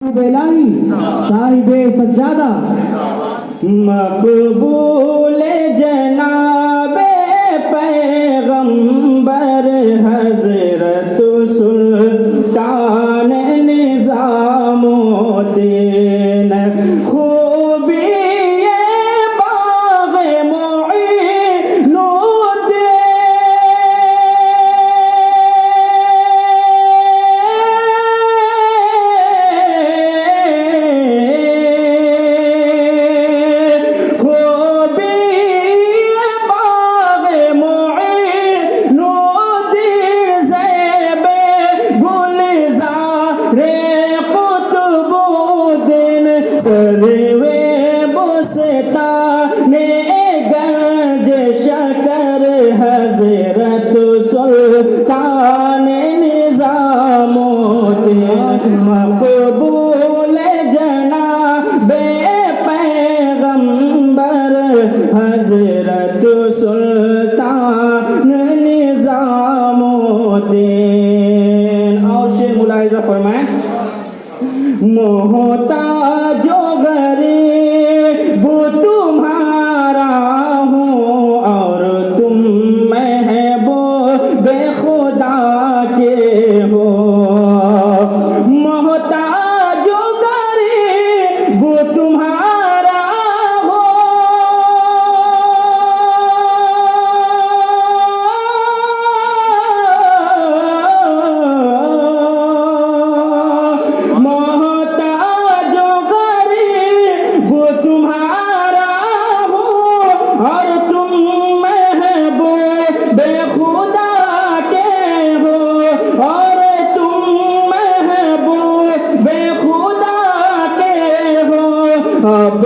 बेलाही साहिबे सज्जादा मकबूल जनाबे पैगंबर हजरत सुल्तान निजामुद्दीन खूबी बाग़ सरवे बुस्ताने गंज शकर हजरत सुल्तान निजामुद्दीन मकबूल जनाबे पैगंबर हजरत सुल्तान निजामुद्दीन। और शेर मुलाहिजा फरमाए, मोहताजो गरीब तुम्हारा हूँ और तुम महबूब खुदा के हो। मोहताजो गरीब तुम्हारा हो तुम्हारा हो और तुम महबूब खुदा के हो और तुम महबूब खुदा के हो। अब